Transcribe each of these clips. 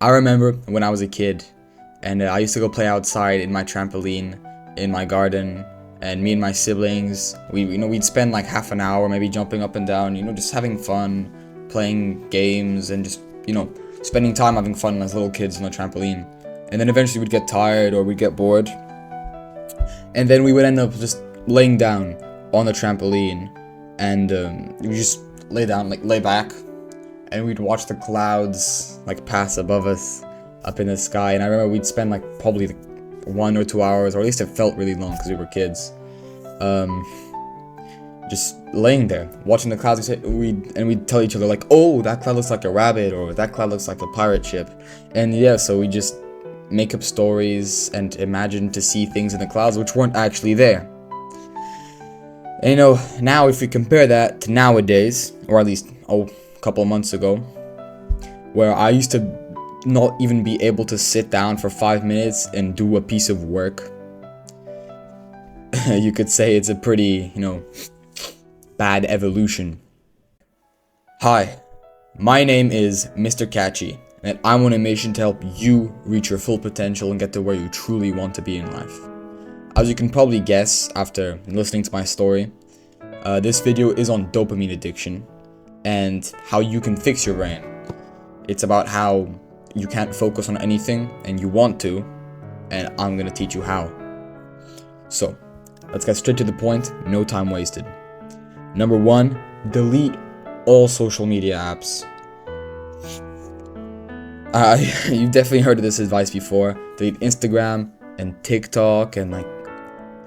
I remember when I was a kid, and I used to go play outside in my trampoline, in my garden, and me and my siblings, we'd spend like half an hour maybe jumping up and down, just having fun, playing games, and just, spending time having fun as little kids on the trampoline. And then eventually we'd get tired or we'd get bored, and then we would end up just laying down on the trampoline, and we just lay down, like lay back, and we'd watch the clouds like pass above us up in the sky. And I remember we'd spend like probably like 1 or 2 hours, or at least it felt really long because we were kids, just laying there watching the clouds. We'd tell each other like, oh, that cloud looks like a rabbit, or that cloud looks like a pirate ship. And yeah, so we just make up stories and imagine to see things in the clouds which weren't actually there. And now if we compare that to nowadays, or at least a couple of months ago, where I used to not even be able to sit down for 5 minutes and do a piece of work, you could say it's a pretty, bad evolution. Hi, my name is Mr. Catchy, and I'm on a mission to help you reach your full potential and get to where you truly want to be in life. As you can probably guess after listening to my story, this video is on dopamine addiction and how you can fix your brain. It's about how you can't focus on anything and you want to, and I'm gonna teach you how. So, let's get straight to the point, no time wasted. Number 1, delete all social media apps. You've definitely heard of this advice before. Delete Instagram and TikTok and like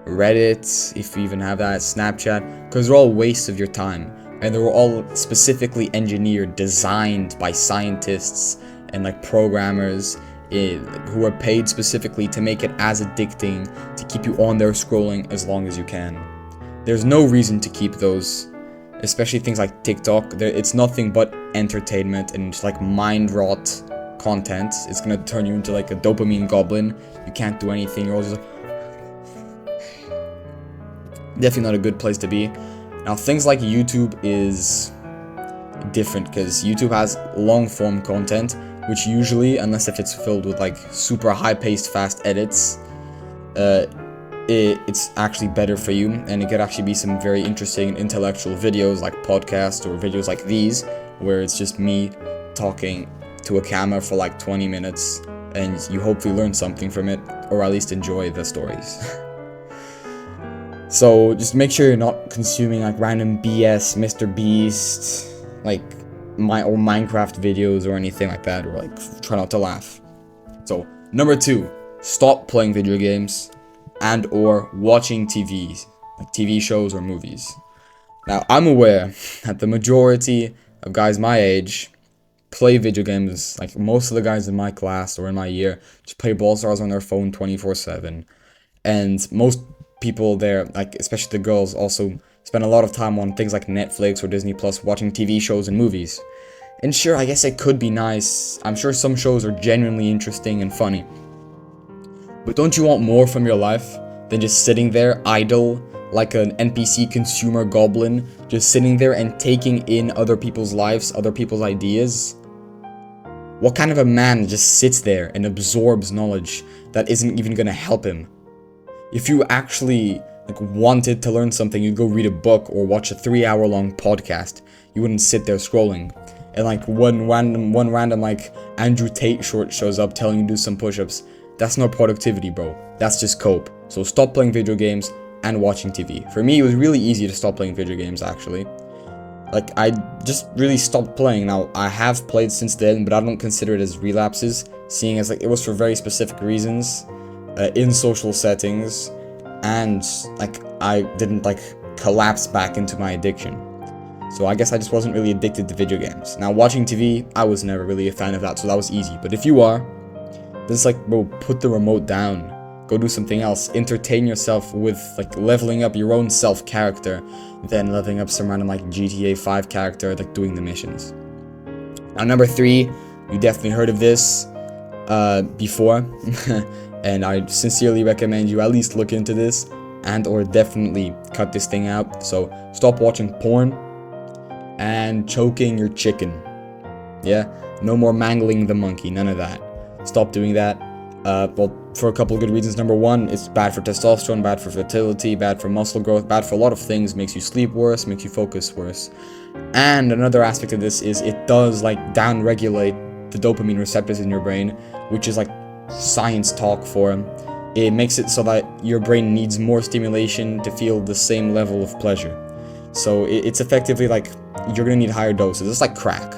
Reddit, if you even have that, Snapchat, because they're all wastes of your time, and they were all specifically engineered, designed by scientists and like programmers who are paid specifically to make it as addicting, to keep you on there scrolling as long as you can. There's no reason to keep those, especially things like TikTok. It's nothing but entertainment and just like mind rot content. It's gonna turn you into like a dopamine goblin. You can't do anything. You're always like, definitely not a good place to be. Now, things like YouTube is different because YouTube has long form content, which usually, unless if it's filled with like super high paced fast edits, it's actually better for you, and it could actually be some very interesting and intellectual videos like podcasts or videos like these, where it's just me talking to a camera for like 20 minutes and you hopefully learn something from it, or at least enjoy the stories. So just make sure you're not consuming like random BS, Mr. Beast, like Minecraft videos or anything like that, or like try not to laugh. So number 2, stop playing video games and or watching TVs, like TV shows or movies. Now, I'm aware that the majority of guys my age play video games. Like most of the guys in my class or in my year just play Brawl Stars on their phone 24/7, and most people there, like especially the girls, also spend a lot of time on things like Netflix or Disney Plus watching TV shows and movies. And sure, I guess it could be nice. I'm sure some shows are genuinely interesting and funny. But don't you want more from your life than just sitting there idle like an NPC consumer goblin, just sitting there and taking in other people's lives, other people's ideas? What kind of a man just sits there and absorbs knowledge that isn't even gonna help him? If you actually wanted to learn something, you'd go read a book or watch a 3-hour-long podcast. You wouldn't sit there scrolling. And like one random like Andrew Tate short shows up telling you to do some push-ups. That's not productivity, bro. That's just cope. So stop playing video games and watching TV. For me, it was really easy to stop playing video games, actually. Like, I just really stopped playing. Now, I have played since then, but I don't consider it as relapses, seeing as like it was for very specific reasons. In social settings, and like I didn't like collapse back into my addiction. So I guess I just wasn't really addicted to video games. Now, watching TV, I was never really a fan of that, so that was easy. But if you are, just like, bro, put the remote down, go do something else, entertain yourself with like leveling up your own self character, then leveling up some random like GTA 5 character, like doing the missions. Now, number 3, you definitely heard of this before. And I sincerely recommend you at least look into this and or definitely cut this thing out. So stop watching porn and choking your chicken. Yeah, No more mangling the monkey, none of that. Stop doing that. Well, for a couple of good reasons. Number one, it's bad for testosterone, bad for fertility, bad for muscle growth, bad for a lot of things. Makes you sleep worse, makes you focus worse. And another aspect of this is it does like down-regulate the dopamine receptors in your brain, which is like science talk for them. It makes it so that your brain needs more stimulation to feel the same level of pleasure. So it's effectively like you're gonna need higher doses. It's like crack.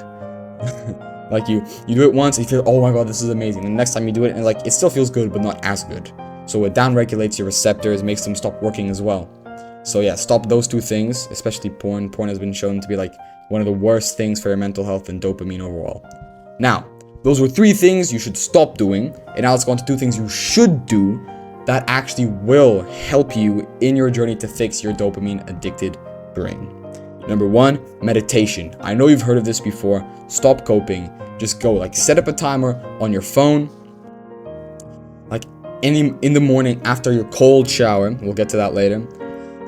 Like you do it once and you feel, oh my god, this is amazing. And the next time you do it, and like it still feels good, but not as good. So it down-regulates your receptors, makes them stop working as well. So yeah, stop those two things, especially porn. Porn has been shown to be like one of the worst things for your mental health and dopamine overall. Now, those were 3 things you should stop doing, and now let's go on to 2 things you should do that actually will help you in your journey to fix your dopamine addicted brain. Number 1, meditation. I know you've heard of this before. Stop coping. Just go. Like, set up a timer on your phone. Like, in the morning after your cold shower. We'll get to that later.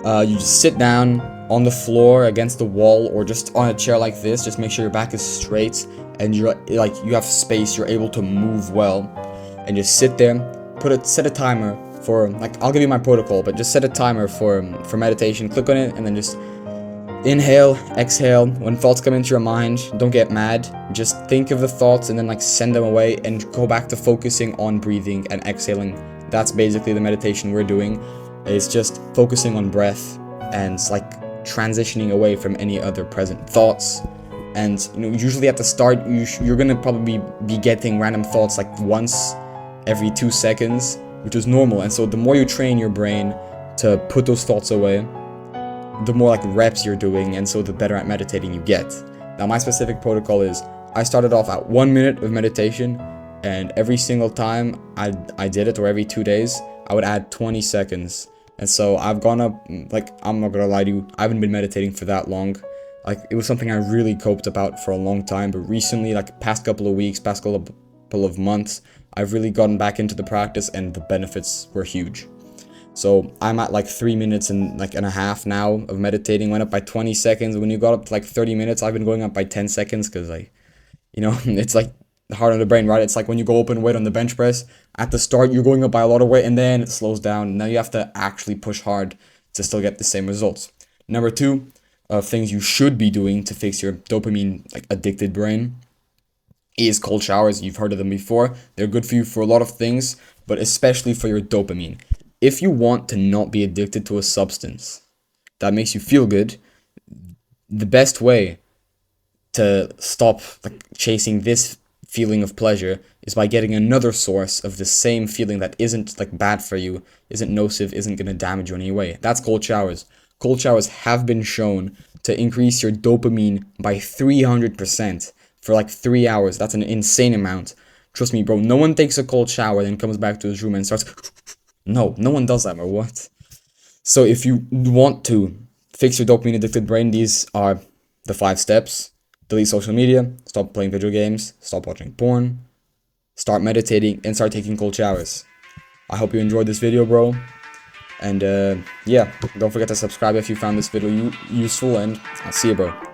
You just sit down on the floor against the wall or just on a chair like this. Just make sure your back is straight and you're like you have space. You're able to move well, and just sit there. Set a timer for, like, I'll give you my protocol, but just set a timer for meditation. Click on it and then just inhale, exhale. When thoughts come into your mind, don't get mad. Just think of the thoughts and then like send them away and go back to focusing on breathing and exhaling. That's basically the meditation we're doing. It's just focusing on breath and like transitioning away from any other present thoughts. And usually at the start, you're gonna probably be getting random thoughts like once every 2 seconds, which is normal. And so the more you train your brain to put those thoughts away, the more like reps you're doing, and so the better at meditating you get. Now my specific protocol is, I started off at 1 minute of meditation, and every single time I did it, or every 2 days, I would add 20 seconds. And so I've gone up, like, I'm not gonna lie to you, I haven't been meditating for that long. Like, it was something I really coped about for a long time, but recently, like past couple of weeks, past couple of months, I've really gotten back into the practice, and the benefits were huge. So I'm at like 3 minutes and a half now of meditating. Went up by 20 seconds. When you got up to like 30 minutes, I've been going up by 10 seconds because, like, it's like hard on the brain, right? It's like when you go open weight on the bench press. At the start, you're going up by a lot of weight, and then it slows down. Now you have to actually push hard to still get the same results. Number 2, things you should be doing to fix your dopamine like addicted brain is cold showers. You've heard of them before. They're good for you for a lot of things, but especially for your dopamine. If you want to not be addicted to a substance that makes you feel good, the best way to stop like chasing this feeling of pleasure is by getting another source of the same feeling that isn't like bad for you, isn't nocive, isn't going to damage you in any way. That's cold showers. Cold showers have been shown to increase your dopamine by 300% for like 3 hours. That's an insane amount. Trust me, bro. No one takes a cold shower, then comes back to his room and starts... No one does that, or what? So if you want to fix your dopamine addicted brain, these are the 5 steps. Delete social media, stop playing video games, stop watching porn, start meditating, and start taking cold showers. I hope you enjoyed this video, bro. And yeah, don't forget to subscribe if you found this video useful, and I'll see you, bro.